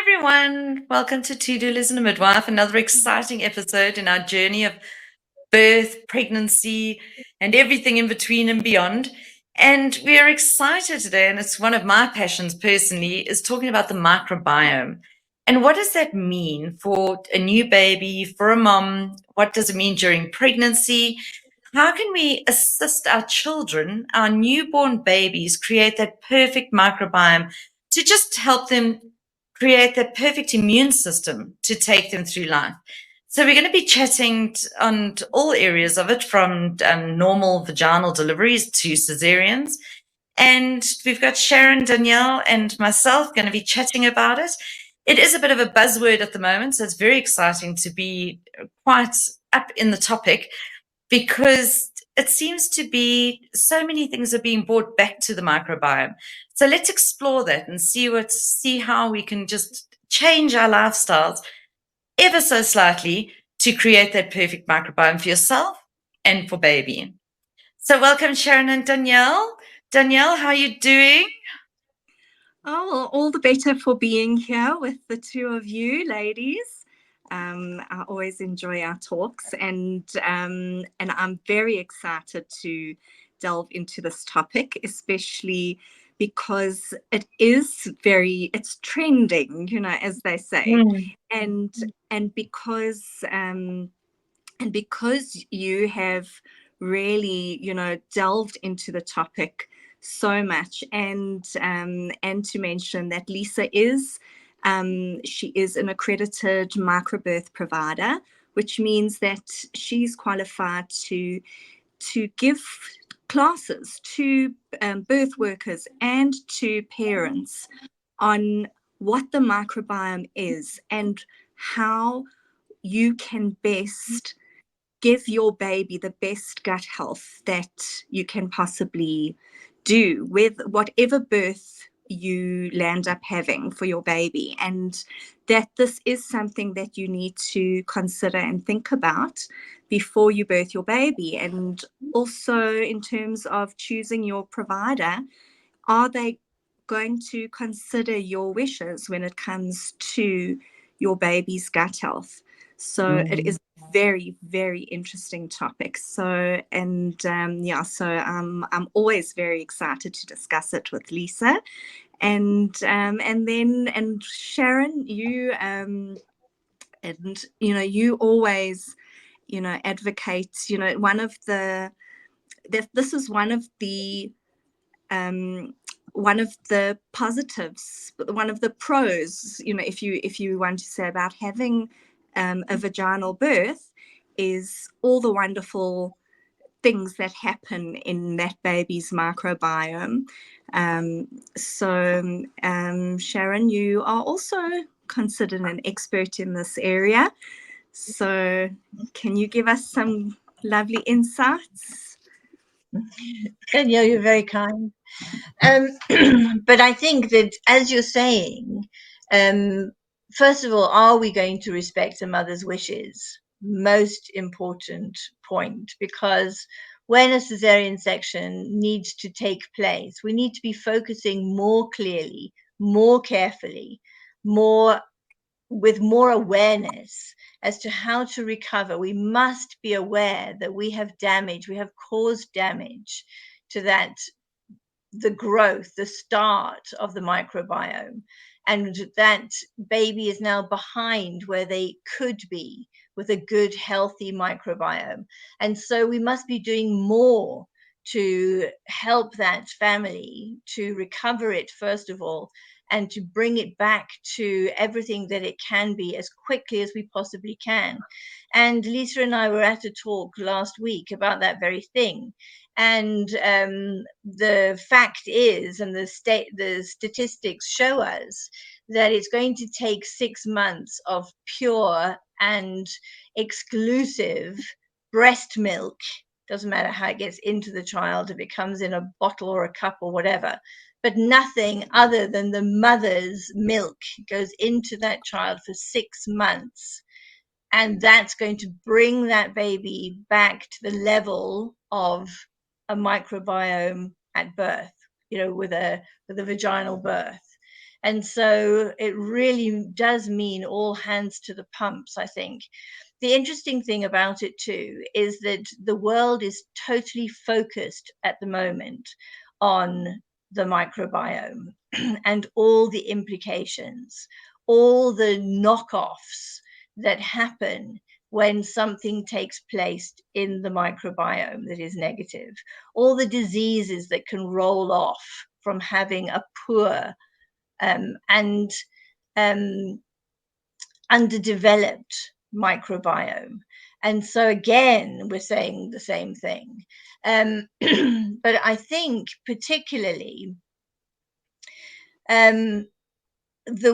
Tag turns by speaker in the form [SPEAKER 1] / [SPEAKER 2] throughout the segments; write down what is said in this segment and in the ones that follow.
[SPEAKER 1] everyone. Welcome to Two Doulas and a Midwife, another exciting episode in our journey of birth, pregnancy, and everything in between and beyond. And we are excited today, and it's one of my passions personally, is talking about the microbiome. And what does that mean for a new baby, for a mom? What does it mean during pregnancy? How can we assist our children, our newborn babies, create that perfect microbiome to just help them create that perfect immune system to take them through life? So we're going to be chatting on all areas of it, from normal vaginal deliveries to cesareans. And we've got Sharon, Danielle, and myself going to be chatting about it. It is a bit of a buzzword at the moment, so it's very exciting to be quite up in the topic, because it seems to be so many things are being brought back to the microbiome. So let's explore that and see how we can just change our lifestyles ever so slightly to create that perfect microbiome for yourself and for baby. So welcome, Sharon and Danielle. Danielle, how are you doing?
[SPEAKER 2] Oh, all the better for being here with the two of you ladies. I always enjoy our talks, and I'm very excited to delve into this topic, especially because it's trending, as they say, and because you have really, delved into the topic so much, and to mention that Lisa she is an accredited microbirth provider, which means that she's qualified to give classes to birth workers and to parents on what the microbiome is and how you can best give your baby the best gut health that you can possibly do with whatever birth you land up having for your baby, and that this is something that you need to consider and think about before you birth your baby. And also, in terms of choosing your provider, are they going to consider your wishes when it comes to your baby's gut health? So it is very, very interesting topic. So I'm always very excited to discuss it with Lisa, and Sharon, you you always advocate, this is one of the positives, one of the pros, if you want to say, about having a vaginal birth, is all the wonderful things that happen in that baby's microbiome. Sharon, you are also considered an expert in this area. So can you give us some lovely insights?
[SPEAKER 3] Danielle, you're very kind. But I think that, as you're saying, first of all, are we going to respect a mother's wishes? Most important point, because when a cesarean section needs to take place, we need to be focusing more clearly, more carefully, with more awareness as to how to recover. We must be aware that we have caused damage to the growth, the start of the microbiome, and that baby is now behind where they could be with a good, healthy microbiome. And so we must be doing more to help that family to recover it, first of all, and to bring it back to everything that it can be as quickly as we possibly can. And Lisa and I were at a talk last week about that very thing. And the fact is, and the statistics show us, that it's going to take 6 months of pure and exclusive breast milk. Doesn't matter how it gets into the child, if it comes in a bottle or a cup or whatever, but nothing other than the mother's milk goes into that child for 6 months. And that's going to bring that baby back to the level of a microbiome at birth, with a vaginal birth. And so it really does mean all hands to the pumps, I think. The interesting thing about it too is that the world is totally focused at the moment on the microbiome and all the implications, all the knockoffs that happen when something takes place in the microbiome that is negative, all the diseases that can roll off from having a poor and underdeveloped microbiome. And so again, we're saying the same thing. But I think particularly the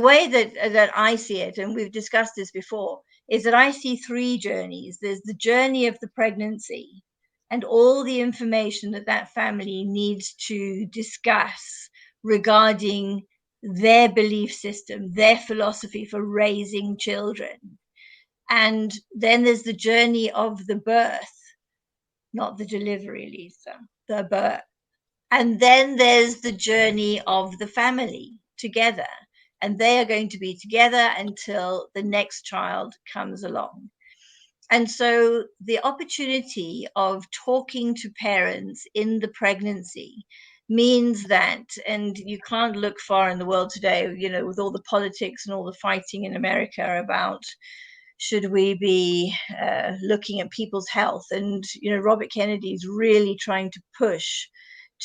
[SPEAKER 3] way that I see it, and we've discussed this before, is that I see three journeys. There's the journey of the pregnancy and all the information that that family needs to discuss regarding their belief system, their philosophy for raising children. And then there's the journey of the birth, not the delivery, Lisa, the birth. And then there's the journey of the family together. And they are going to be together until the next child comes along. And so the opportunity of talking to parents in the pregnancy means that, and you can't look far in the world today, you know, with all the politics and all the fighting in America about should we be looking at people's health? And, you know, Robert Kennedy is really trying to push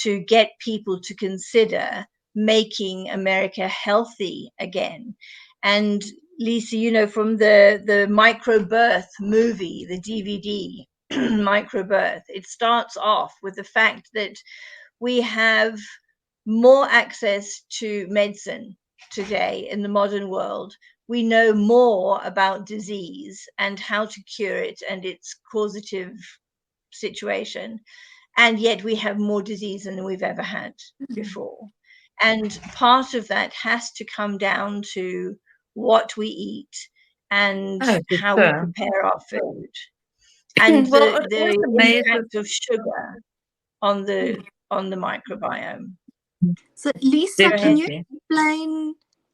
[SPEAKER 3] to get people to consider making America healthy again. And Lisa, you know, from the Microbirth movie, the DVD, Microbirth, it starts off with the fact that we have more access to medicine today in the modern world. We know more about disease and how to cure it and its causative situation. And yet we have more disease than we've ever had before. And part of that has to come down to what we eat and how we prepare our food. And
[SPEAKER 1] Well, it
[SPEAKER 3] the
[SPEAKER 1] always amazes.
[SPEAKER 3] impact of sugar on the microbiome.
[SPEAKER 2] So Lisa,
[SPEAKER 1] Definitely.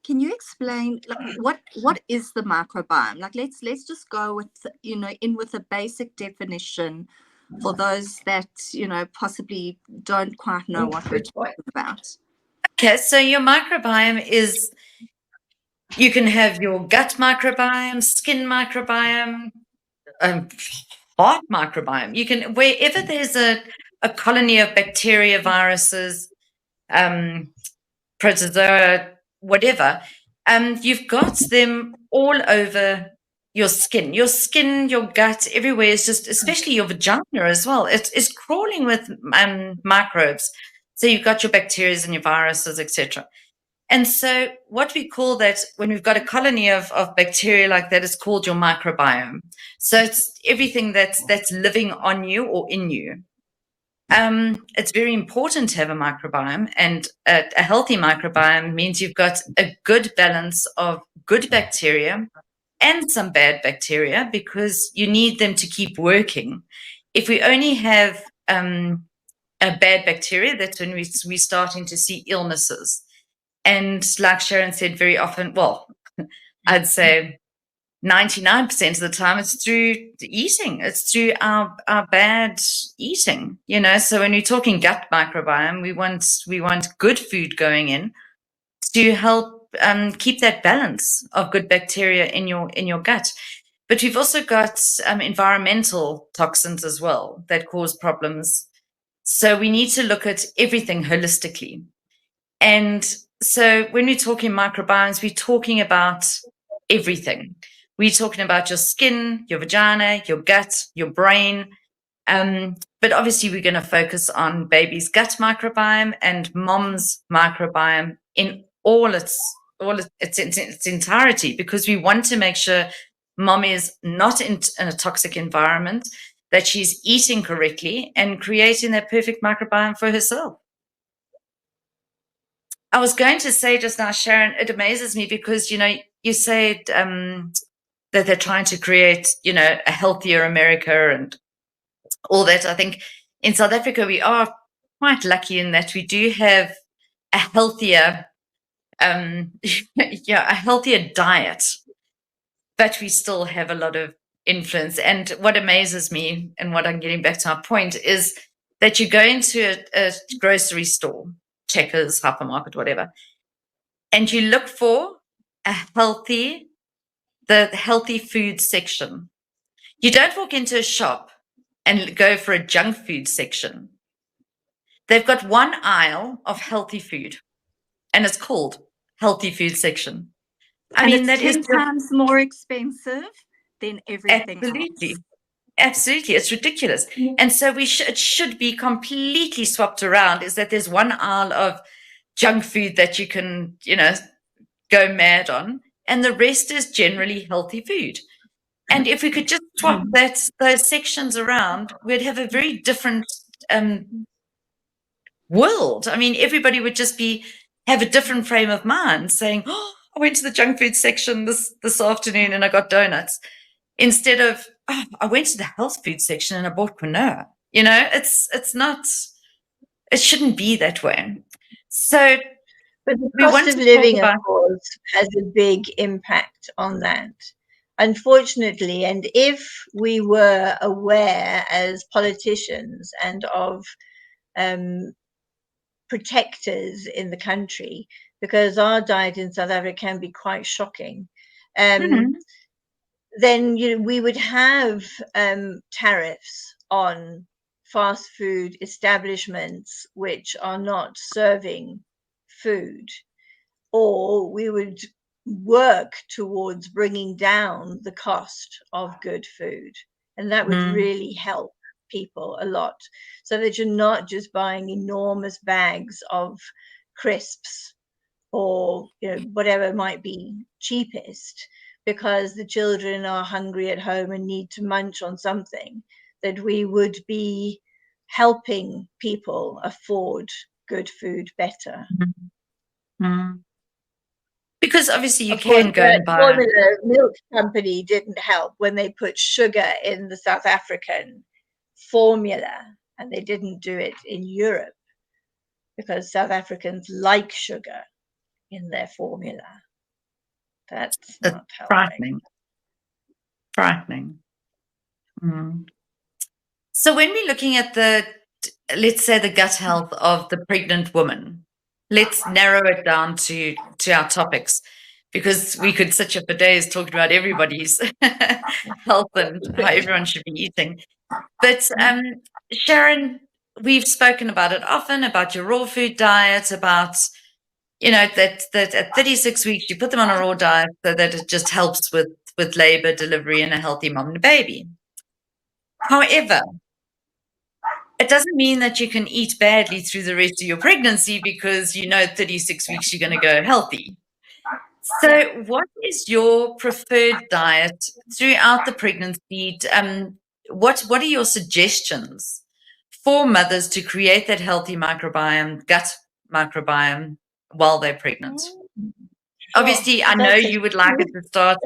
[SPEAKER 2] can you explain like what is the microbiome? Like let's just go with, you know, in with a basic definition for those that, you know, possibly don't quite know what we're talking about.
[SPEAKER 1] Okay, so your microbiome is, you can have your gut microbiome, skin microbiome, heart microbiome. You can, wherever there's a colony of bacteria, viruses, protozoa, whatever, you've got them all over your skin, your gut, everywhere is just, especially your vagina as well. It's crawling with microbes. So you've got your bacteria and your viruses, etc. And so what we call that, when we've got a colony of bacteria like that, is called your microbiome. So it's everything that's living on you or in you. It's very important to have a microbiome, and a healthy microbiome means you've got a good balance of good bacteria and some bad bacteria, because you need them to keep working. If we only have a bad bacteria, that's when we're starting to see illnesses. And like Sharon said, very often, well, I'd say 99% of the time it's through eating. It's through our bad eating, you know. So when we're talking gut microbiome, we want good food going in to help keep that balance of good bacteria in your gut. But we've also got environmental toxins as well that cause problems. So we need to look at everything holistically. And so when we're talking microbiomes, we're talking about everything. We're talking about your skin, your vagina, your gut, your brain. But obviously, we're going to focus on baby's gut microbiome and mom's microbiome in all its entirety, because we want to make sure mom is not in a toxic environment, that she's eating correctly and creating that perfect microbiome for herself. I was going to say just now, Sharon, it amazes me because, you know, you said that they're trying to create, you know, a healthier America and all that. I think in South Africa, we are quite lucky in that we do have a healthier a healthier diet, but we still have a lot of influence. And what amazes me, and what I'm getting back to our point, is that you go into a grocery store, Checkers, hypermarket, whatever, and you look for the healthy food section. You don't walk into a shop and go for a junk food section. They've got one aisle of healthy food, and it's called healthy food section. I
[SPEAKER 2] and
[SPEAKER 1] mean,
[SPEAKER 2] it's
[SPEAKER 1] that is
[SPEAKER 2] 10 times more expensive than everything
[SPEAKER 1] absolutely,
[SPEAKER 2] else.
[SPEAKER 1] absolutely, it's ridiculous. And so it should be completely swapped around. Is that there's one aisle of junk food that you can, go mad on, and the rest is generally healthy food. And if we could just swap those sections around, we'd have a very different world. I mean, everybody would just have a different frame of mind, saying, "Oh, I went to the junk food section this afternoon and I got donuts," instead of, "Oh, I went to the health food section and I bought quinoa." It's not. It shouldn't be that way. So
[SPEAKER 3] But the
[SPEAKER 1] we
[SPEAKER 3] cost
[SPEAKER 1] want
[SPEAKER 3] of
[SPEAKER 1] to talk
[SPEAKER 3] living, of
[SPEAKER 1] about.
[SPEAKER 3] course, has a big impact on that, unfortunately. And if we were aware as politicians and of protectors in the country, because our diet in South Africa can be quite shocking,
[SPEAKER 1] Mhm.
[SPEAKER 3] then we would have tariffs on fast food establishments which are not serving food, or we would work towards bringing down the cost of good food. And that would
[SPEAKER 1] Mm.
[SPEAKER 3] really help people a lot, so that you're not just buying enormous bags of crisps or whatever might be cheapest because the children are hungry at home and need to munch on something. That we would be helping people afford good food better.
[SPEAKER 1] Mm. Because obviously you
[SPEAKER 3] Of course,
[SPEAKER 1] can go
[SPEAKER 3] the
[SPEAKER 1] and buy.
[SPEAKER 3] Formula Milk Company didn't help when they put sugar in the South African formula, and they didn't do it in Europe because South Africans like sugar in their formula. That's
[SPEAKER 1] It's
[SPEAKER 3] not helping.
[SPEAKER 1] frightening. Frightening. Mm. So when we're looking at let's say the gut health of the pregnant woman, let's narrow it down to our topics, because we could sit here for days talking about everybody's health and how everyone should be eating. But Sharon, we've spoken about it often, about your raw food diet, about that at 36 weeks you put them on a raw diet so that it just helps with labor, delivery, and a healthy mom and a baby. However, it doesn't mean that you can eat badly through the rest of your pregnancy, because 36 weeks you're going to go healthy. So what is your preferred diet throughout the pregnancy? What are your suggestions for mothers to create that healthy gut microbiome while they're pregnant? Obviously, I know
[SPEAKER 3] That's a
[SPEAKER 1] you would like it to start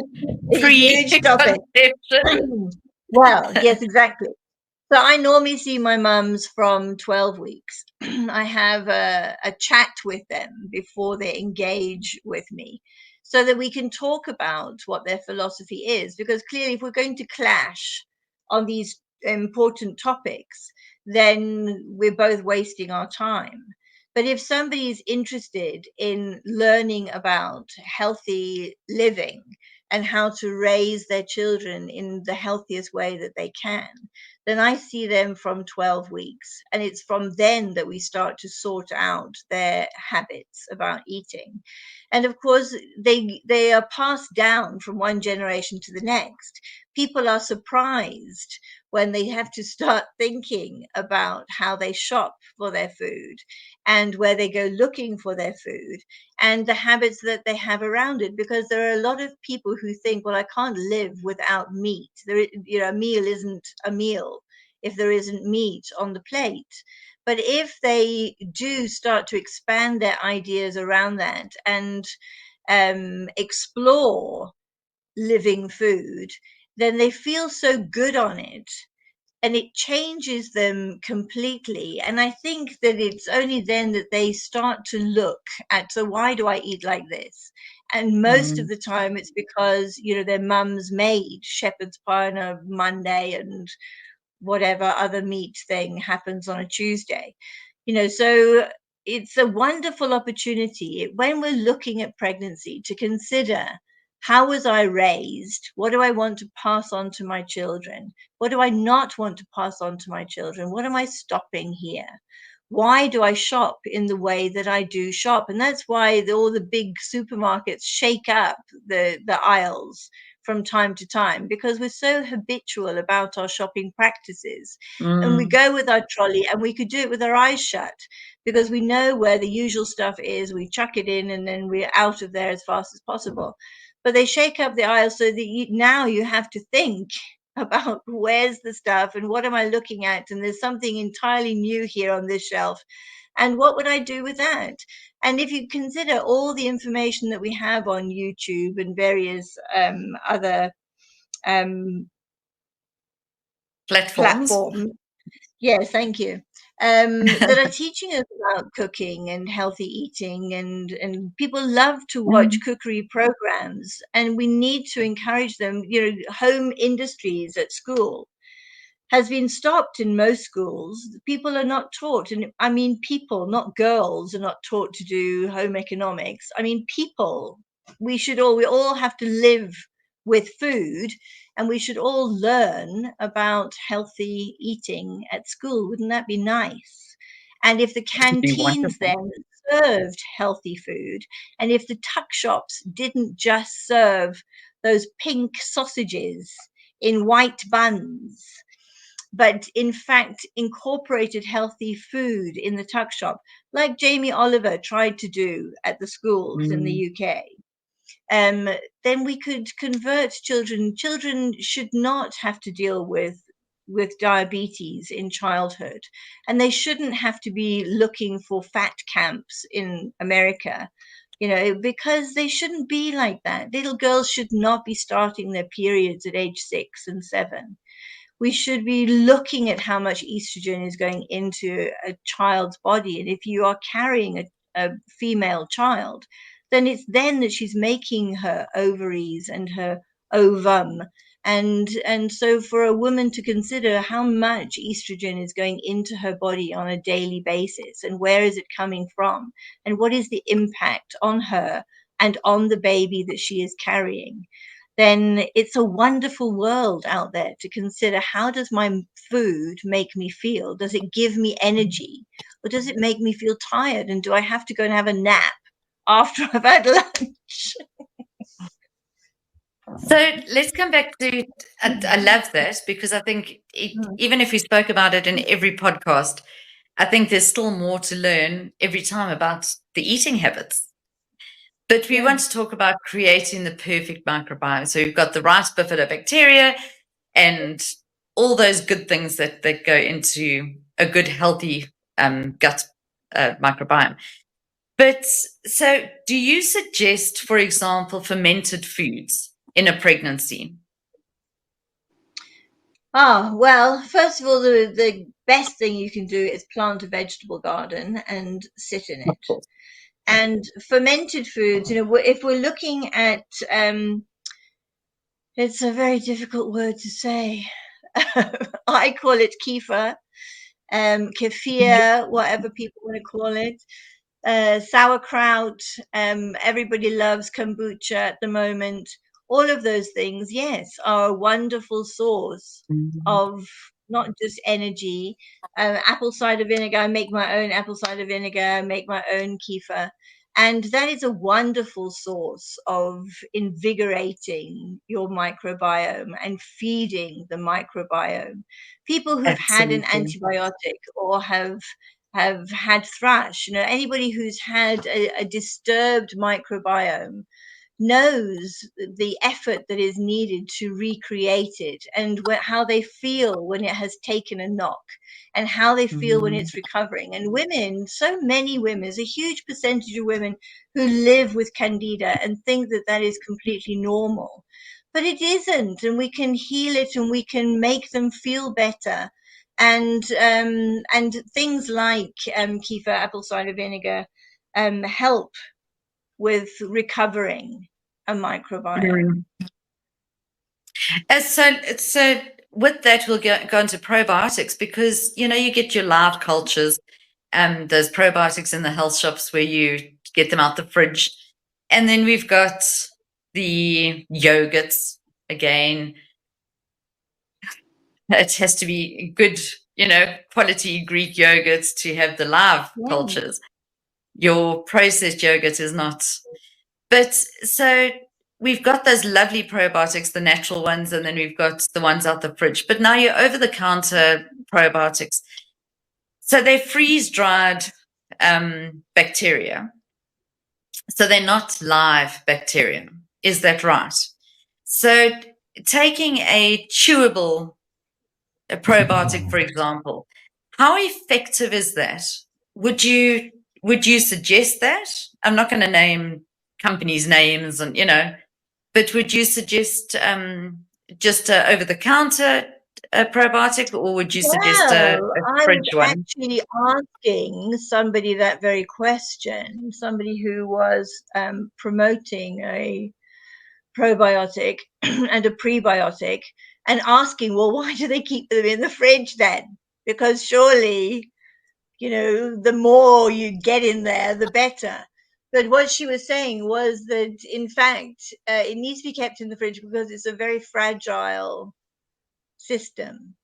[SPEAKER 3] huge topic.
[SPEAKER 1] pre-conception.
[SPEAKER 3] Well, yes, exactly. So I normally see my mums from 12 weeks. I have a chat with them before they engage with me so that we can talk about what their philosophy is. Because clearly, if we're going to clash on these important topics, then we're both wasting our time. But if somebody is interested in learning about healthy living and how to raise their children in the healthiest way that they can, then I see them from 12 weeks. And it's from then that we start to sort out their habits about eating. And of course, they are passed down from one generation to the next. People are surprised when they have to start thinking about how they shop for their food and where they go looking for their food and the habits that they have around it, because there are a lot of people who think, well, I can't live without meat. A meal isn't a meal if there isn't meat on the plate. But if they do start to expand their ideas around that and explore living food, then they feel so good on it and it changes them completely. And I think that it's only then that they start to look at, so why do I eat like this? And most of the time it's because, you know, their mum's made shepherd's pie on a Monday and whatever other meat thing happens on a Tuesday. You know, so it's a wonderful opportunity when we're looking at pregnancy to consider, how was I raised? What do I want to pass on to my children? What do I not want to pass on to my children? What am I stopping here? Why do I shop in the way that I do shop? And that's why all the big supermarkets shake up the aisles from time to time, because we're so habitual about our shopping practices. And we go with our trolley, and we could do it with our eyes shut, because we know where the usual stuff is. We chuck it in and then we're out of there as fast as possible. But they shake up the aisle so that now you have to think about, where's the stuff and what am I looking at? And there's something entirely new here on this shelf. And what would I do with that? And if you consider all the information that we have on YouTube and various other platforms, yes, thank you, that are teaching us about cooking and healthy eating, and people love to watch cookery programs, and we need to encourage them. You know, home industries at school has been stopped in most schools. People are not taught, and I mean people, not girls, are not taught to do home economics. I mean people. We all have to live with food, and we should all learn about healthy eating at school. Wouldn't that be nice? And if the canteens then served healthy food, and if the tuck shops didn't just serve those pink sausages in white buns, but in fact incorporated healthy food in the tuck shop, like Jamie Oliver tried to do at the schools in the UK, then we could convert children. Children should not have to deal with diabetes in childhood, and they shouldn't have to be looking for fat camps in America, you know, because they shouldn't be like that. Little girls should not be starting their periods at age 6 and 7. We should be looking at how much estrogen is going into a child's body. And if you are carrying a female child, then it's then that she's making her ovaries and her ovum. And so for a woman to consider how much estrogen is going into her body on a daily basis, and where is it coming from, and what is the impact on her and on the baby that she is carrying, then it's a wonderful world out there to consider. How does my food make me feel? Does it give me energy, or does it make me feel tired? And do I have to go and have a nap after I've had lunch?
[SPEAKER 1] So let's come back to, I love that, because I think even if we spoke about it in every podcast, I think there's still more to learn every time about the eating habits. But we want to talk about creating the perfect microbiome. So you've got the right bifidobacteria and all those good things that go into a good, healthy gut microbiome. But so do you suggest, for example, fermented foods in a pregnancy?
[SPEAKER 3] Oh, well, first of all, the best thing you can do is plant a vegetable garden and sit in it. And fermented foods, you know, if we're looking at, it's a very difficult word to say. I call it kefir, kefir, whatever people want to call it. Sauerkraut, everybody loves kombucha at the moment. All of those things, yes, are a wonderful source of not just energy. Apple cider vinegar, I make my own apple cider vinegar, make my own kefir. And that is a wonderful source of invigorating your microbiome and feeding the microbiome. People who've had an antibiotic or have had thrush, you know, anybody who's had a disturbed microbiome knows the effort that is needed to recreate it, and how they feel when it has taken a knock, and how they feel when it's recovering. And women, so many women, there's a huge percentage of women who live with candida and think that that is completely normal. but it isn't, and we can heal it, and we can make them feel better. And things like kefir, apple cider vinegar help with recovering a microbiome.
[SPEAKER 1] So with that, we'll go into probiotics, because you get your live cultures, those probiotics in the health shops where you get them out the fridge, and then we've got the yogurts again. It has to be good, quality Greek yogurts to have the live cultures. Your processed yogurt is not. But so we've got those lovely probiotics, the natural ones, and then we've got the ones out the fridge. But now you're over the counter probiotics. So they're freeze dried bacteria. So they're not live bacteria. Is that right? So taking a chewable probiotic, for example, how effective is that? Would you suggest that? I'm not going to name companies' names, and but would you suggest just over the counter probiotic, or would you suggest a
[SPEAKER 3] I was
[SPEAKER 1] fridge one?
[SPEAKER 3] actually asking somebody that very question, somebody who was promoting a probiotic and a prebiotic, and asking, well, why do they keep them in the fridge then? Because surely, the more you get in there, the better. But what she was saying was that, in fact, it needs to be kept in the fridge because it's a very fragile system.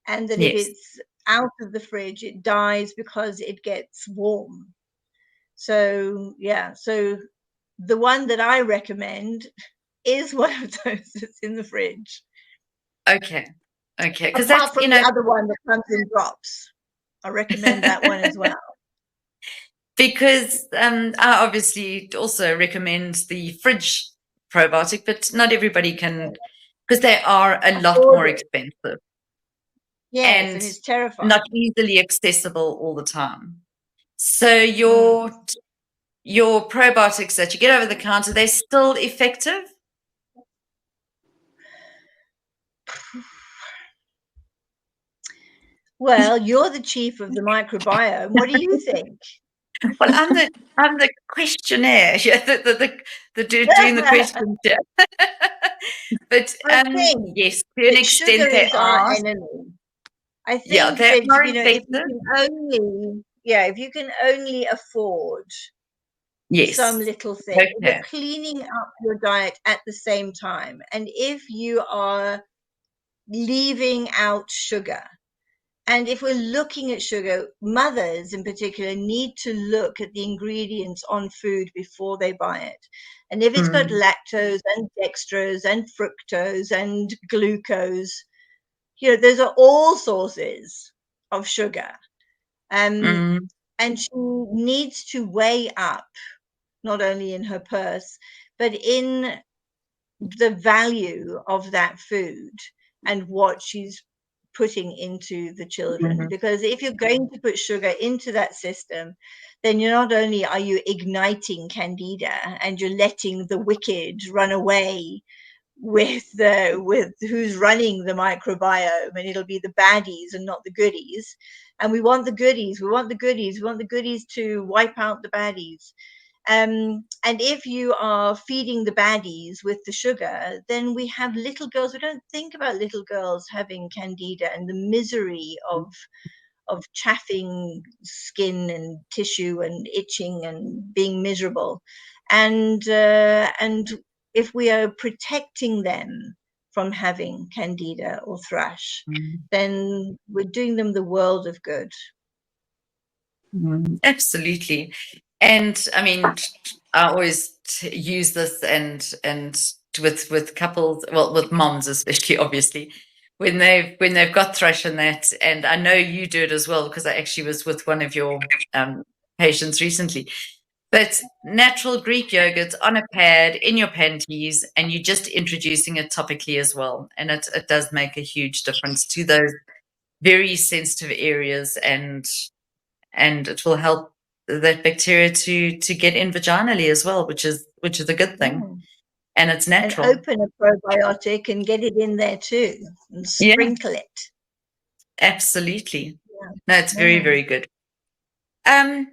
[SPEAKER 3] And that if
[SPEAKER 1] Yes.
[SPEAKER 3] it's out of the fridge, it dies because it gets warm. So, yeah. So the one that I recommend is one of those that's in the fridge.
[SPEAKER 1] Okay. Because
[SPEAKER 3] Apart from the other one that comes in drops. I recommend that one as well.
[SPEAKER 1] Because I obviously also recommend the fridge probiotic, but not everybody can, because they are a lot more expensive.
[SPEAKER 3] Yes, and it's terrifying.
[SPEAKER 1] Not easily accessible all the time. So your probiotics that you get over the counter, they're still effective?
[SPEAKER 3] Well, you're the chief of the microbiome. What do you think?
[SPEAKER 1] Well, I'm the questionnaire, yeah, the doing the questions. Yeah. But
[SPEAKER 3] I think
[SPEAKER 1] yes, to an
[SPEAKER 3] sugar
[SPEAKER 1] extent they
[SPEAKER 3] is our
[SPEAKER 1] are.
[SPEAKER 3] enemy. I think
[SPEAKER 1] Yeah, they
[SPEAKER 3] that
[SPEAKER 1] are
[SPEAKER 3] if you can only afford
[SPEAKER 1] yes.
[SPEAKER 3] some little thing,
[SPEAKER 1] Okay.
[SPEAKER 3] you're cleaning up your diet at the same time. And if you are leaving out sugar, and if we're looking at sugar, mothers in particular need to look at the ingredients on food before they buy it. And if it's got lactose and dextrose and fructose and glucose, those are all sources of sugar. And she needs to weigh up, not only in her purse, but in the value of that food and what she's putting into the children. Because if you're going to put sugar into that system, then you're not only are you igniting candida and you're letting the wicked run away with who's running the microbiome, and it'll be the baddies and not the goodies. And we want the goodies to wipe out the baddies. And if you are feeding the baddies with the sugar, then we have little girls. We don't think about little girls having candida and the misery of chaffing skin and tissue and itching and being miserable. And if we are protecting them from having candida or thrush, then we're doing them the world of good.
[SPEAKER 1] Absolutely. And I mean, I always use this and with couples, well, with moms especially, obviously, when they've got thrush and that, and I know you do it as well, because I actually was with one of your patients recently. But natural Greek yogurt on a pad in your panties, and you're just introducing it topically as well, and it does make a huge difference to those very sensitive areas, and it will help that bacteria to get in vaginally as well, which is a good thing. and it's
[SPEAKER 3] And
[SPEAKER 1] natural.
[SPEAKER 3] open a probiotic and get it in there too, and
[SPEAKER 1] Yeah.
[SPEAKER 3] sprinkle it.
[SPEAKER 1] Absolutely.
[SPEAKER 3] Yeah.
[SPEAKER 1] No, it's very,
[SPEAKER 3] Yeah.
[SPEAKER 1] very good.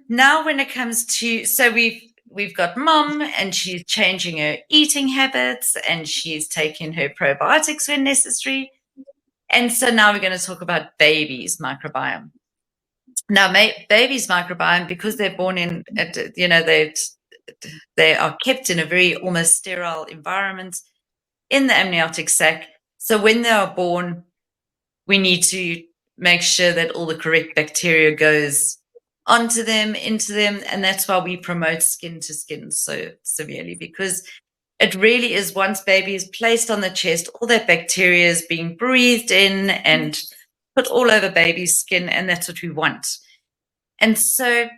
[SPEAKER 1] Now when it comes to, so we've got mom, and she's changing her eating habits, and she's taking her probiotics when necessary. And so now we're going to talk about baby's microbiome. Now, baby's microbiome, because they're born in, they are kept in a very almost sterile environment in the amniotic sac. So when they are born, we need to make sure that all the correct bacteria goes onto them, into them. And that's why we promote skin to skin so severely, because it really is, once baby is placed on the chest, all that bacteria is being breathed in and put all over baby's skin. And that's what we want. And so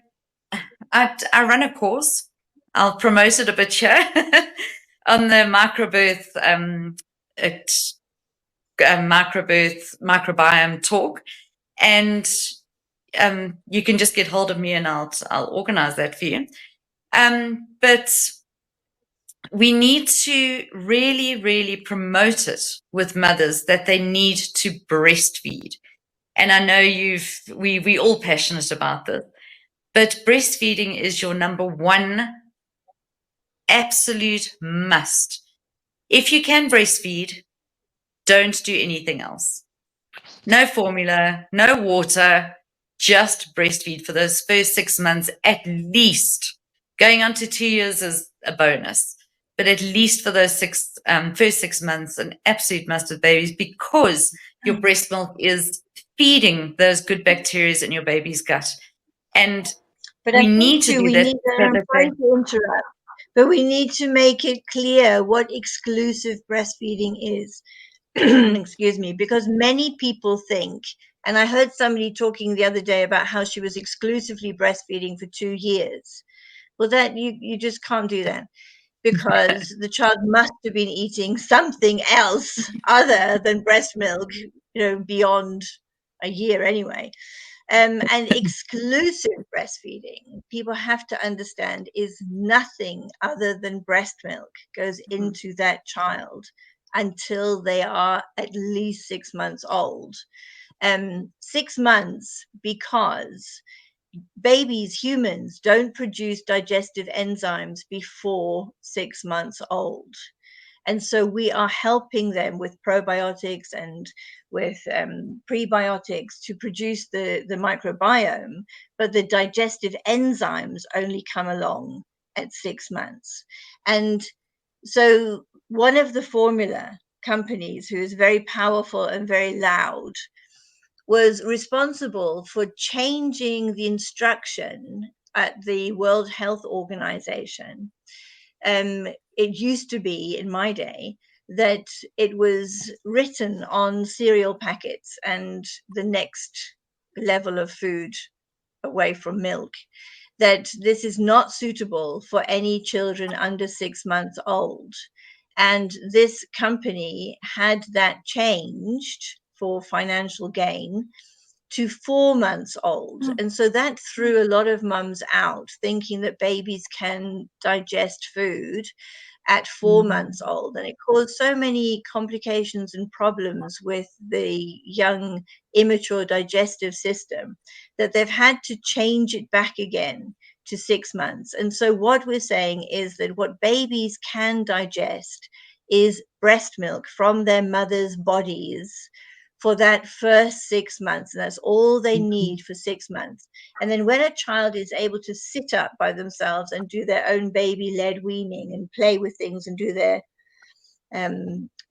[SPEAKER 1] I run a course. I'll promote it a bit here on the microbiome talk, and you can just get hold of me, and I'll organize that for you. But we need to really, really promote it with mothers that they need to breastfeed. And I know we all passionate about this, but breastfeeding is your number one absolute must. If you can breastfeed, don't do anything else. No formula, no water, just breastfeed for those first 6 months at least. Going on to 2 years is a bonus, but at least for those first 6 months, an absolute must with babies, because your breast milk is feeding those good bacteria in your baby's gut. And
[SPEAKER 3] But
[SPEAKER 1] we
[SPEAKER 3] I think
[SPEAKER 1] need to
[SPEAKER 3] too,
[SPEAKER 1] do
[SPEAKER 3] we
[SPEAKER 1] that.
[SPEAKER 3] need, I'm sorry to interrupt, but we need to make it clear what exclusive breastfeeding is. Excuse me, because many people think, and I heard somebody talking the other day about how she was exclusively breastfeeding for 2 years. Well, that you just can't do that, because the child must have been eating something else other than breast milk, beyond a year anyway. And exclusive breastfeeding, people have to understand, is nothing other than breast milk goes into that child until they are at least 6 months old. 6 months, because babies, humans, don't produce digestive enzymes before 6 months old. And so we are helping them with probiotics and with prebiotics to produce the microbiome, but the digestive enzymes only come along at 6 months. And so one of the formula companies, who is very powerful and very loud, was responsible for changing the instruction at the World Health Organization. It used to be, in my day, that it was written on cereal packets and the next level of food away from milk, that this is not suitable for any children under 6 months old. And this company had that changed for financial gain to 4 months old. And so that threw a lot of mums out, thinking that babies can digest food at 4 months old. And it caused so many complications and problems with the young, immature digestive system that they've had to change it back again to 6 months. And so what we're saying is that what babies can digest is breast milk from their mother's bodies for that first 6 months. And that's all they need for 6 months. And then when a child is able to sit up by themselves and do their own baby-led weaning and play with things and do their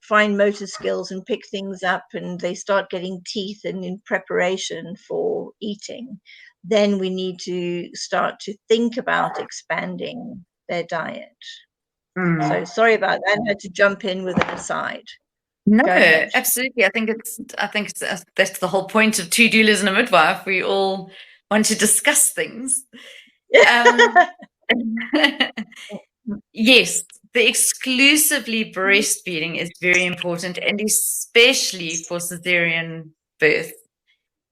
[SPEAKER 3] fine motor skills and pick things up, and they start getting teeth and in preparation for eating, then we need to start to think about expanding their diet. So sorry about that. I had to jump in with an aside.
[SPEAKER 1] No,
[SPEAKER 3] Go ahead.
[SPEAKER 1] absolutely. I think that's the whole point of two doulas and a midwife. We all want to discuss things. Yes, the exclusively breastfeeding is very important, and especially for cesarean birth,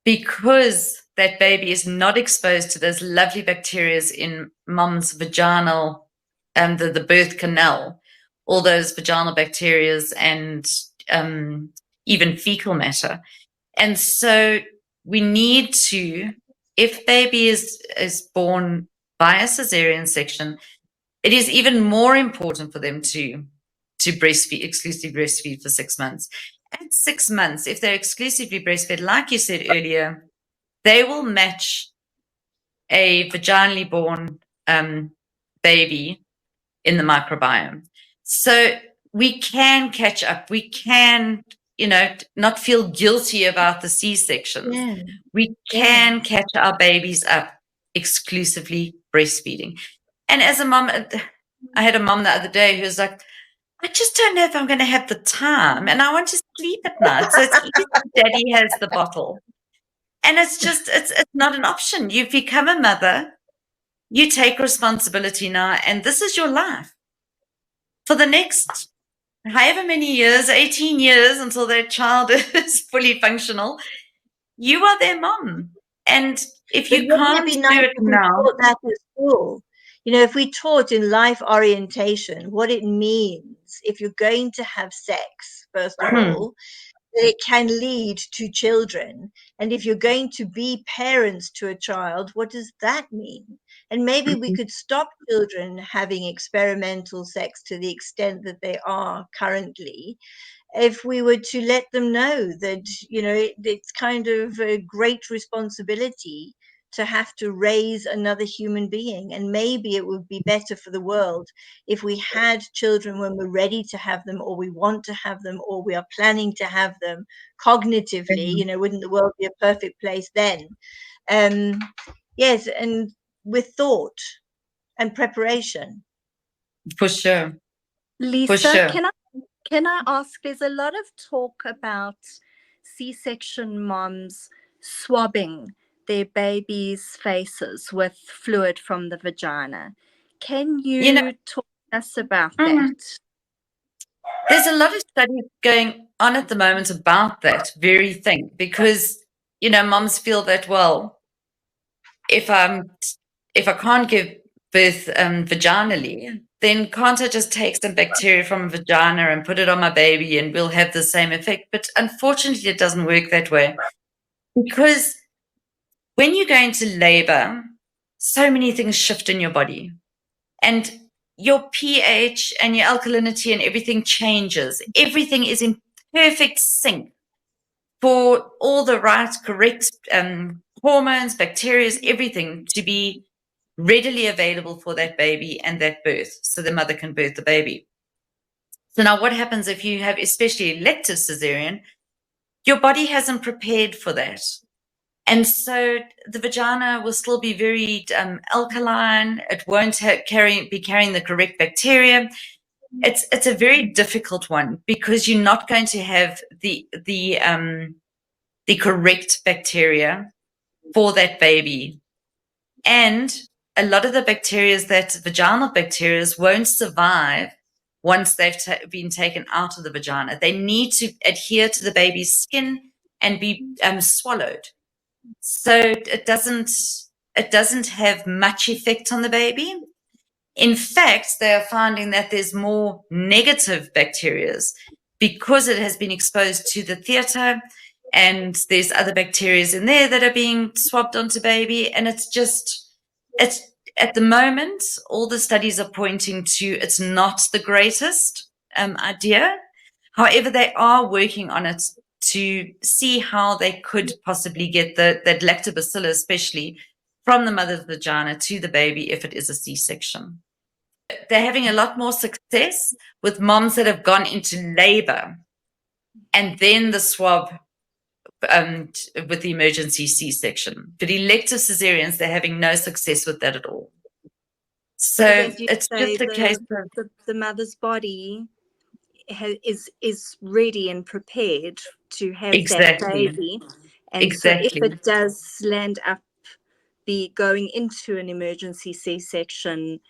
[SPEAKER 1] because that baby is not exposed to those lovely bacteria in mom's vaginal, the birth canal, all those vaginal bacteria and even fecal matter. And so we need to, if baby is born by a cesarean section, it is even more important for them to breastfeed, exclusively breastfeed for 6 months. At 6 months, if they're exclusively breastfed, like you said earlier, they will match a vaginally born baby in the microbiome. So we can catch up. We can, not feel guilty about the C-sections.
[SPEAKER 3] Yeah.
[SPEAKER 1] We can catch our babies up exclusively breastfeeding. And as a mom, I had a mom the other day who was like, I just don't know if I'm going to have the time and I want to sleep at night. So it's easy, daddy has the bottle. And it's just, it's not an option. You've become a mother. You take responsibility now, and this is your life. For the next however many years, 18 years until their child is fully functional, you are their mom. And if you can't do it now.
[SPEAKER 3] Taught that at school? If we taught in life orientation what it means if you're going to have sex, first of all, it can lead to children. And if you're going to be parents to a child, what does that mean? And maybe we could stop children having experimental sex to the extent that they are currently, if we were to let them know that, it's kind of a great responsibility to have to raise another human being. And maybe it would be better for the world if we had children when we're ready to have them, or we want to have them, or we are planning to have them cognitively. Wouldn't the world be a perfect place then? Yes, and with thought and preparation.
[SPEAKER 1] For sure.
[SPEAKER 2] Lisa,
[SPEAKER 1] For sure.
[SPEAKER 2] can I ask, there's a lot of talk about C-section moms swabbing their babies' faces with fluid from the vagina. Can you talk to us about that?
[SPEAKER 1] There's a lot of studies going on at the moment about that very thing, because, moms feel that, well, if I can't give birth vaginally, then can't I just take some bacteria from a vagina and put it on my baby and we'll have the same effect? But unfortunately, it doesn't work that way, because when you go into labor, so many things shift in your body, and your pH and your alkalinity and everything changes. Everything is in perfect sync for all the right, correct hormones, bacteria, everything to be readily available for that baby and that birth, so the mother can birth the baby. So now what happens if you have especially elective cesarean? Your body hasn't prepared for that. And so the vagina will still be very alkaline. It won't be carrying the correct bacteria. It's a very difficult one, because you're not going to have the correct bacteria for that baby. And a lot of the bacteria, that vaginal bacteria, won't survive once they've been taken out of the vagina. They need to adhere to the baby's skin and be swallowed. So it doesn't have much effect on the baby. In fact, they are finding that there's more negative bacteria because it has been exposed to the theater, and there's other bacteria in there that are being swabbed onto baby. And it's at the moment, all the studies are pointing to it's not the greatest idea. However, they are working on it to see how they could possibly get that lactobacillus, especially from the mother's vagina to the baby if it is a C-section. They're having a lot more success with moms that have gone into labor and then the swab with the emergency C-section. But elective cesareans, they're having no success with that at all. So it's just a case of
[SPEAKER 2] the mother's body is ready and prepared to have that baby. And so if it does land up going into an emergency C-section,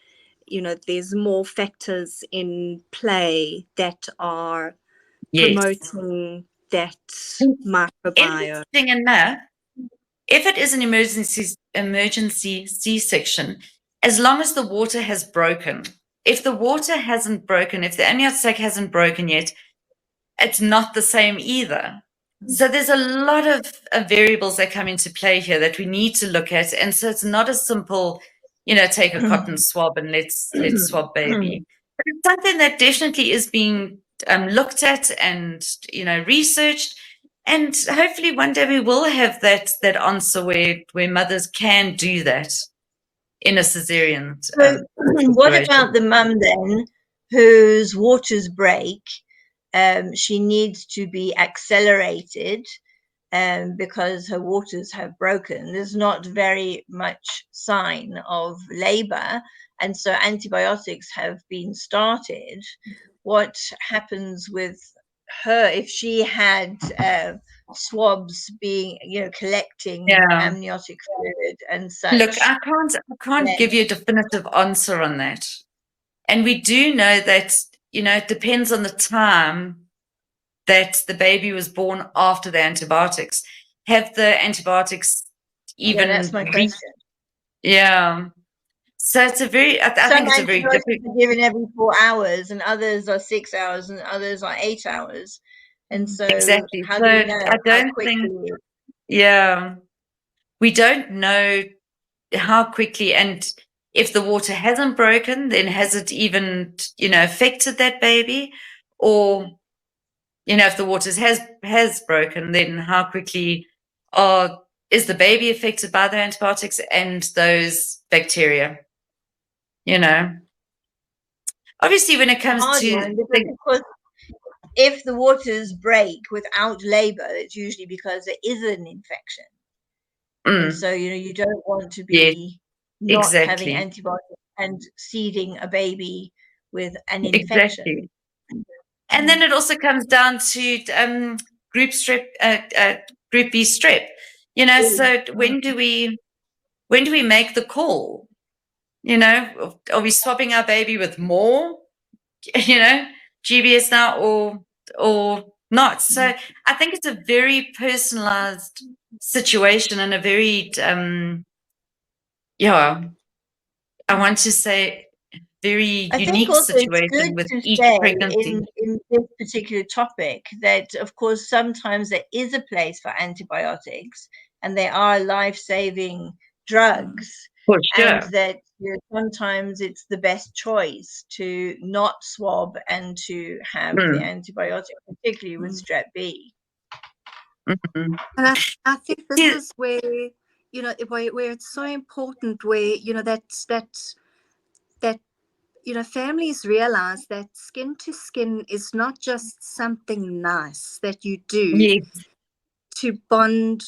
[SPEAKER 2] there's more factors in play that are promoting that microbiome.
[SPEAKER 1] Interesting enough, if it is an emergency C-section, as long as the water has broken, if the water hasn't broken, if the amniotic sac hasn't broken yet, it's not the same either. So there's a lot of variables that come into play here that we need to look at. And so it's not a simple, take a cotton swab and let's swab baby. But it's something that definitely is being looked at and, researched. And hopefully one day we will have that answer where mothers can do that in a cesarean
[SPEAKER 3] So what
[SPEAKER 1] situation.
[SPEAKER 3] about the mum then whose waters break? She needs to be accelerated because her waters have broken. There's not very much sign of labor, and so antibiotics have been started. What happens with her if she had swabs being, collecting amniotic fluid and such?
[SPEAKER 1] Look, I can't give you a definitive answer on that. And we do know that, it depends on the time that the baby was born after the antibiotics. Have the antibiotics even
[SPEAKER 3] that's my question.
[SPEAKER 1] Yeah. So it's a very, I think it's a very difficult.
[SPEAKER 3] Some antibiotics are given every 4 hours, and others are 6 hours, and others are 8 hours. And so,
[SPEAKER 1] exactly.
[SPEAKER 3] How do we know?
[SPEAKER 1] I don't think. Yeah, we don't know how quickly, and if the water hasn't broken, then has it even, affected that baby, or if the waters has broken, then how quickly is the baby affected by the antibiotics and those bacteria? Obviously, when it comes to
[SPEAKER 3] because if the waters break without labor, it's usually because there is an infection. And so, you don't want to be not having antibiotics and seeding a baby with an infection.
[SPEAKER 1] Exactly. And then it also comes down to group B strep. So when do we make the call? Are we swapping our baby with more, GBS now or not? So I think it's a very personalized situation and a very, I want to say very unique situation with each pregnancy.
[SPEAKER 3] In this particular topic, that of course sometimes there is a place for antibiotics and they are life-saving drugs,
[SPEAKER 1] for sure.
[SPEAKER 3] And that sometimes it's the best choice to not swab and to have the antibiotic, particularly with strep B.
[SPEAKER 1] Mm-hmm.
[SPEAKER 2] And I think this is where where it's so important, where that families realize that skin to skin is not just something nice that you do to bond,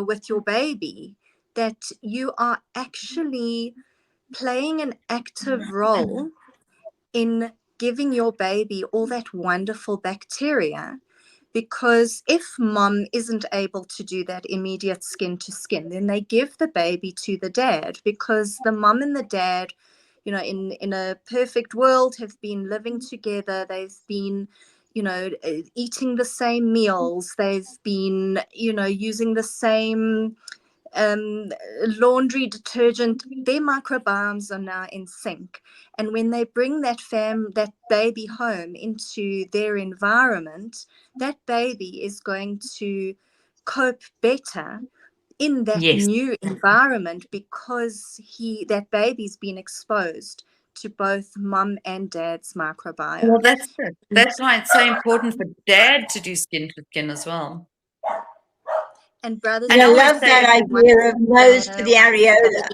[SPEAKER 2] with your baby, that you are actually playing an active role in giving your baby all that wonderful bacteria. Because if mom isn't able to do that immediate skin to skin, then they give the baby to the dad, because the mom and the dad, in a perfect world, have been living together. They've been, eating the same meals. They've been, using the same laundry detergent. Their microbiomes are now in sync, and when they bring that baby home into their environment, that baby is going to cope better in that new environment, because that baby's been exposed to both mum and dad's microbiome.
[SPEAKER 1] Well, that's it. That's why it's so important for dad to do skin to skin as well.
[SPEAKER 2] And brothers,
[SPEAKER 3] I love that idea of nose to the areola.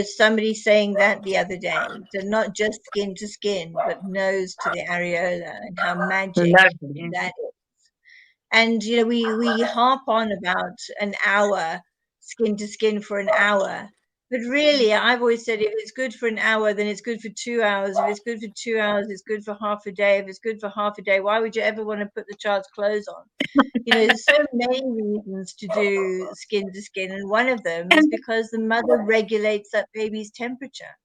[SPEAKER 3] Somebody saying that the other day. So not just skin to skin, but nose to the areola, and how magic that is. And we harp on about an hour skin to skin for an hour. But really, I've always said if it's good for an hour, then it's good for 2 hours. If it's good for 2 hours, it's good for half a day. If it's good for half a day, why would you ever want to put the child's clothes on? There's so many reasons to do skin to skin, and one of them is because the mother regulates that baby's temperature.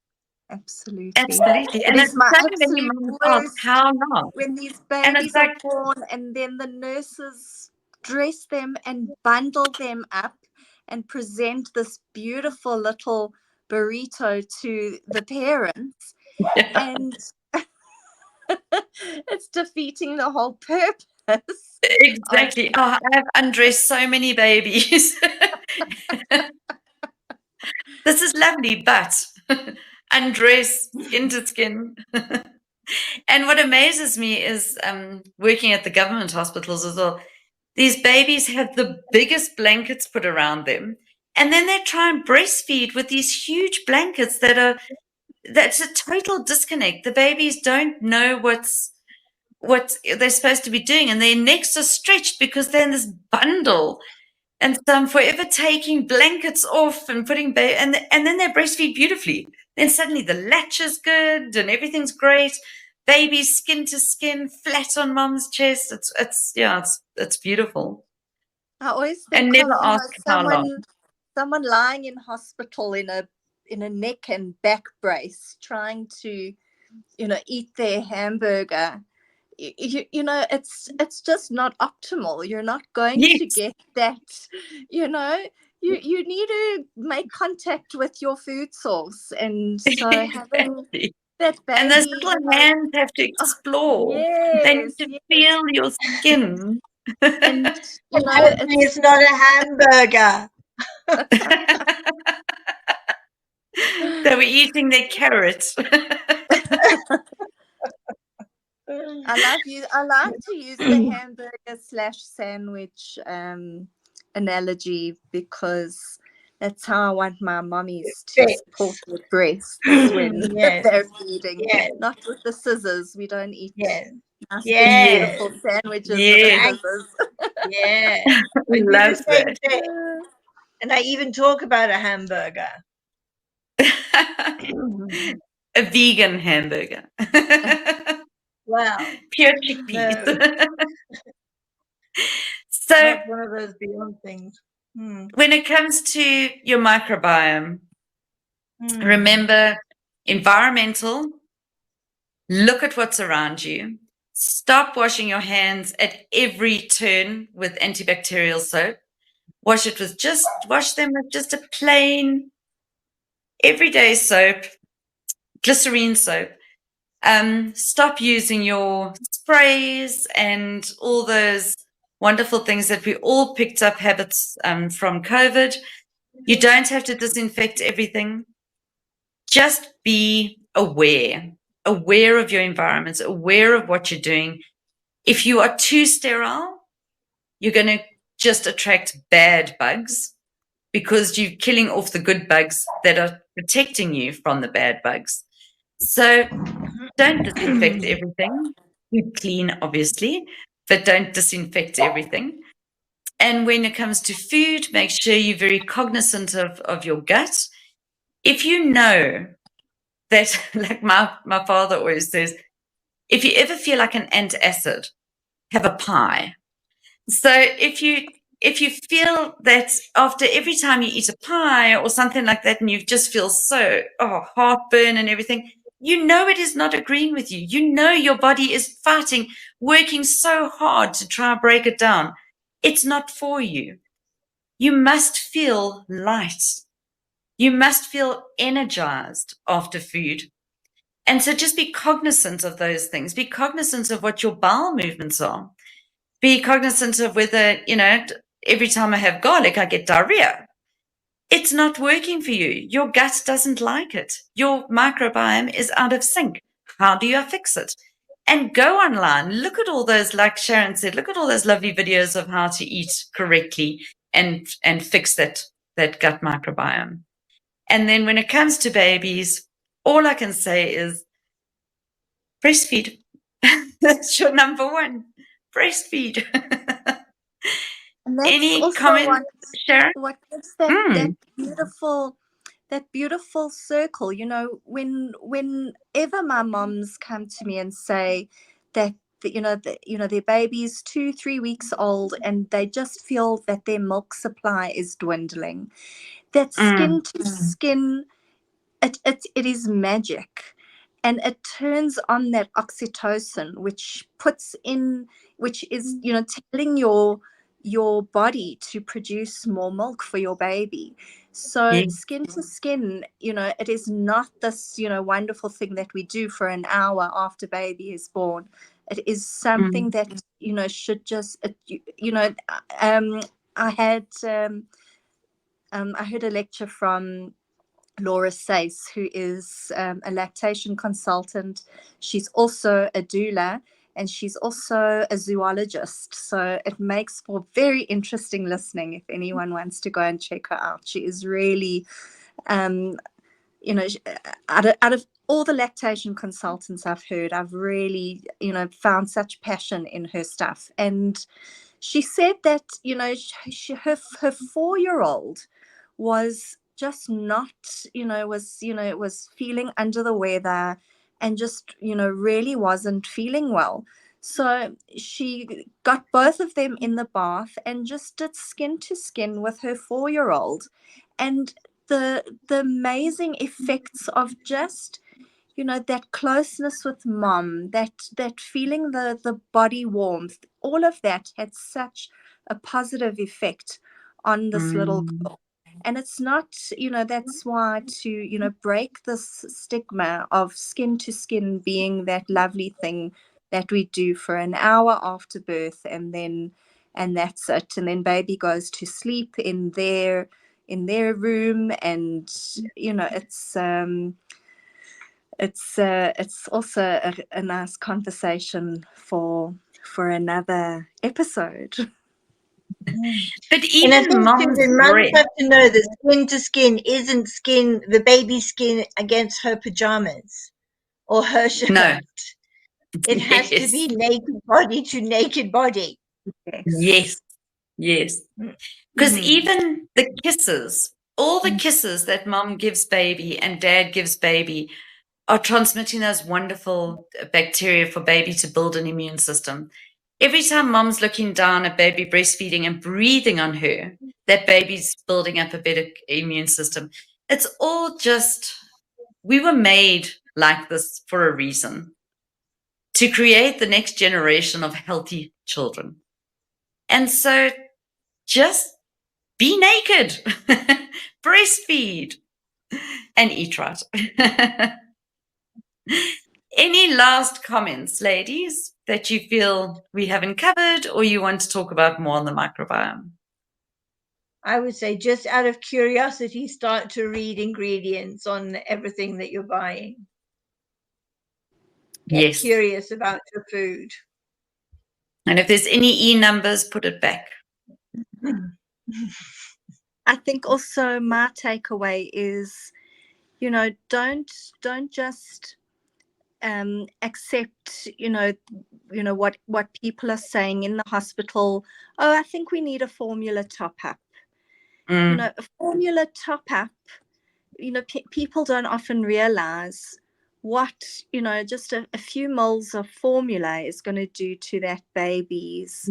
[SPEAKER 2] Absolutely.
[SPEAKER 1] And it's my absolute worst
[SPEAKER 2] how not? When these babies are born, and then the nurses dress them and bundle them up and present this beautiful little burrito to the parents,
[SPEAKER 1] Yeah,
[SPEAKER 2] And it's defeating the whole purpose of
[SPEAKER 1] exactly. Oh, I have undressed so many babies. This is lovely, but undress skin to skin. And what amazes me is working at the government hospitals as well. These babies have the biggest blankets put around them, and then they try and breastfeed with these huge blankets that's a total disconnect. The babies don't know what they're supposed to be doing, and their necks are stretched because they're in this bundle. And so I'm forever taking blankets off and putting and then they breastfeed beautifully. Then suddenly the latch is good and everything's great. Baby's skin to skin, flat on mom's chest. It's beautiful.
[SPEAKER 2] I always
[SPEAKER 1] And
[SPEAKER 2] think
[SPEAKER 1] never
[SPEAKER 2] of,
[SPEAKER 1] ask how long.
[SPEAKER 2] someone lying in hospital in a neck and back brace trying to, eat their hamburger. It's just not optimal. You're not going to
[SPEAKER 1] Yes,
[SPEAKER 2] get that. you know you need to make contact with your food source, and so having
[SPEAKER 1] exactly.
[SPEAKER 2] that
[SPEAKER 1] And those
[SPEAKER 2] baby,
[SPEAKER 1] little hands have to
[SPEAKER 2] oh,
[SPEAKER 1] explore. They need
[SPEAKER 2] yes,
[SPEAKER 1] to
[SPEAKER 2] yes.
[SPEAKER 1] feel your skin.
[SPEAKER 2] And
[SPEAKER 3] And hopefully it's not a hamburger.
[SPEAKER 1] They were eating their carrots.
[SPEAKER 2] I like to use the hamburger slash sandwich analogy, because that's how I want my mummies to support their breasts when
[SPEAKER 3] Yes,
[SPEAKER 2] they're feeding.
[SPEAKER 3] yes,
[SPEAKER 2] Not with the scissors. We don't eat
[SPEAKER 3] yes,
[SPEAKER 2] nice big
[SPEAKER 1] Yes,
[SPEAKER 3] yes,
[SPEAKER 2] beautiful sandwiches with the
[SPEAKER 1] yes.
[SPEAKER 2] scissors.
[SPEAKER 3] yes. I do the
[SPEAKER 1] Love
[SPEAKER 3] same
[SPEAKER 1] that.
[SPEAKER 3] thing. And I even talk about a hamburger.
[SPEAKER 1] A vegan hamburger.
[SPEAKER 3] Well,
[SPEAKER 1] Pure chickpeas.
[SPEAKER 3] no,
[SPEAKER 1] So,
[SPEAKER 3] not one of those beyond things.
[SPEAKER 1] when it comes to your microbiome,
[SPEAKER 3] Hmm.
[SPEAKER 1] remember environmental, look at what's around you. Stop washing your hands at every turn with antibacterial soap. Wash them with just a plain everyday soap, glycerine soap. Stop using your sprays and all those wonderful things that we all picked up habits from COVID. You don't have to disinfect everything. Just be aware of your environments, aware of what you're doing. If you are too sterile, you're going to just attract bad bugs because you're killing off the good bugs that are protecting you from the bad bugs. So don't disinfect everything. You clean, obviously, but don't disinfect everything. And when it comes to food, make sure you're very cognizant of your gut. If you know that, like my father always says, if you ever feel like an antacid, have a pie. So if you feel that after every time you eat a pie or something like that, and you just feel so heartburn and everything, you know it is not agreeing with you. You know your body is fighting, working so hard to try and break it down. It's not for you. You must feel light. You must feel energized after food. And so just be cognizant of those things. Be cognizant of what your bowel movements are. Be cognizant of whether, every time I have garlic, I get diarrhea. It's not working for you. Your gut doesn't like it. Your microbiome is out of sync. How do you fix it? And go online. Look at all those, like Sharon said, look at all those lovely videos of how to eat correctly and fix that gut microbiome. And then when it comes to babies, all I can say is breastfeed. That's your number one. Breastfeed.
[SPEAKER 2] And that's
[SPEAKER 1] Any
[SPEAKER 2] also
[SPEAKER 1] comments, Sharon?
[SPEAKER 2] what gives that
[SPEAKER 1] Mm.
[SPEAKER 2] beautiful circle. Whenever my moms come to me and say that their baby's 2-3 weeks old and they just feel that their milk supply is dwindling, that skin to skin, it is magic. And it turns on that oxytocin, which is telling your body to produce more milk for your baby. So
[SPEAKER 1] Yes.
[SPEAKER 2] skin to skin, it is not this, wonderful thing that we do for an hour after baby is born. It is something that, should just, I had, I heard a lecture from Laura Sace, who is a lactation consultant. She's also a doula, and she's also a zoologist. So it makes for very interesting listening if anyone wants to go and check her out. She is really, out of all the lactation consultants I've heard, I've really, found such passion in her stuff. And she said that, her 4-year-old was just not, was feeling under the weather and just, really wasn't feeling well. So she got both of them in the bath and just did skin to skin with her 4-year-old. And the amazing effects of just, that closeness with mom, that feeling the body warmth, all of that had such a positive effect on this little girl. And it's not, that's why to, break this stigma of skin to skin being that lovely thing that we do for an hour after birth, and that's it. And then baby goes to sleep in their room, and it's also a nice conversation for another episode.
[SPEAKER 1] But
[SPEAKER 3] And I
[SPEAKER 1] even
[SPEAKER 3] think
[SPEAKER 1] mom's
[SPEAKER 3] moms
[SPEAKER 1] breath.
[SPEAKER 3] have to know that skin to skin isn't skin, the baby's skin against her pajamas or her shirt.
[SPEAKER 1] No.
[SPEAKER 3] It has to be naked body to naked body.
[SPEAKER 1] Yes. Yes. Because
[SPEAKER 3] Mhm.
[SPEAKER 1] even the kisses, all the kisses that mom gives baby and dad gives baby are transmitting those wonderful bacteria for baby to build an immune system. Every time mom's looking down at baby breastfeeding and breathing on her, that baby's building up a better immune system. It's all just, we were made like this for a reason, to create the next generation of healthy children. And so just be naked, breastfeed, and eat right. Any last comments, ladies, that you feel we haven't covered or you want to talk about more on the microbiome?
[SPEAKER 3] I would say, just out of curiosity, start to read ingredients on everything that you're buying. Get
[SPEAKER 1] Yes.
[SPEAKER 3] curious about your food.
[SPEAKER 1] And if there's any E numbers, put it back.
[SPEAKER 2] I think also my takeaway is, don't just accept, what people are saying in the hospital. Oh, I think we need a formula top up. A formula top up, people don't often realize what, just a few mils of formula is going to do to that baby's,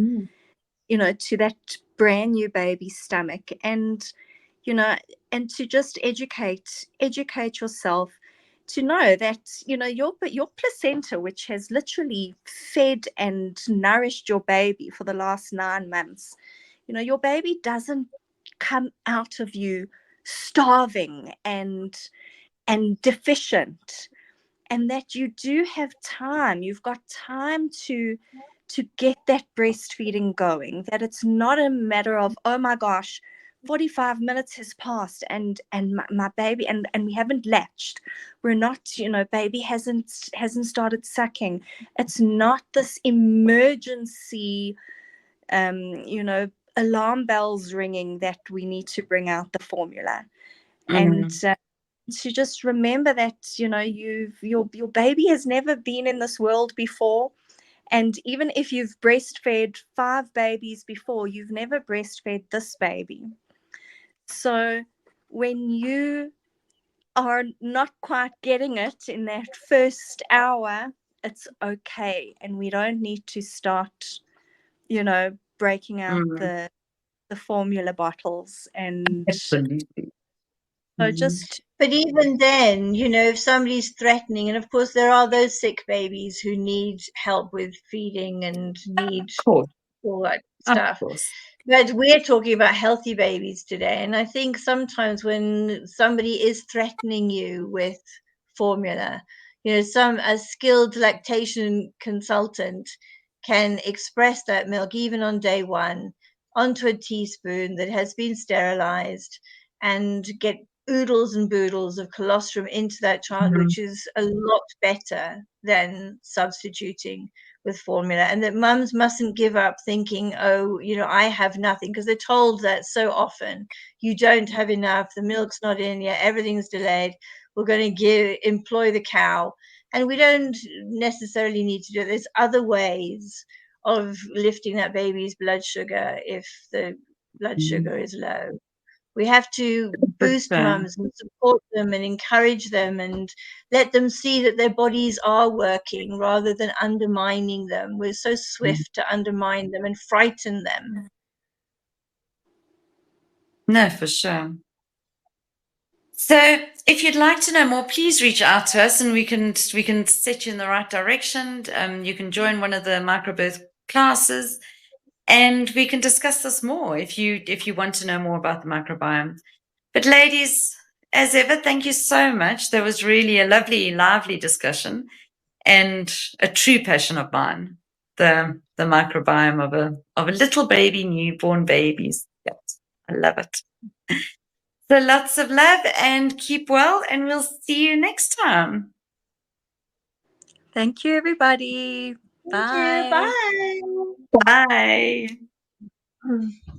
[SPEAKER 2] to that brand new baby's stomach. And, and to just educate yourself to know that, your placenta, which has literally fed and nourished your baby for the last 9 months, your baby doesn't come out of you starving and deficient, and that you do have time. You've got time to get that breastfeeding going, that it's not a matter of, oh my gosh, 45 minutes has passed and my baby and we haven't latched, we're not, baby hasn't started sucking. It's not this emergency alarm bells ringing that we need to bring out the formula. And to just remember that, your baby has never been in this world before. And even if you've breastfed 5 babies before, you've never breastfed this baby. So when you are not quite getting it in that first hour, it's okay. And we don't need to start, breaking out the formula bottles. And
[SPEAKER 1] Absolutely.
[SPEAKER 2] so just,
[SPEAKER 3] But even then, if somebody's threatening, and of course there are those sick babies who need help with feeding and need
[SPEAKER 1] Cool.
[SPEAKER 3] all that stuff.
[SPEAKER 1] Of course.
[SPEAKER 3] But we're talking about healthy babies today. And I think sometimes when somebody is threatening you with formula, a skilled lactation consultant can express that milk even on day one onto a teaspoon that has been sterilized and get oodles and boodles of colostrum into that child, which is a lot better than substituting with formula. And that mums mustn't give up thinking, oh, I have nothing, because they're told that so often. You don't have enough, the milk's not in yet, everything's delayed, we're going to employ the cow. And we don't necessarily need to do it. There's other ways of lifting that baby's blood sugar if the blood sugar is low. We have to boost mums and support them and encourage them and let them see that their bodies are working rather than undermining them. We're so swift to undermine them and frighten them.
[SPEAKER 1] No, for sure. So if you'd like to know more, please reach out to us and we can set you in the right direction. You can join one of the microbirth classes and we can discuss this more if you want to know more about the microbiome. But ladies, as ever, thank you so much. That was really a lovely, lively discussion and a true passion of mine, the microbiome of a little baby, newborn babies. Yes, I love it. So lots of love and keep well, and we'll see you next time.
[SPEAKER 2] Thank you, everybody.
[SPEAKER 3] Thank you.
[SPEAKER 2] Bye.
[SPEAKER 3] Bye.
[SPEAKER 1] Bye.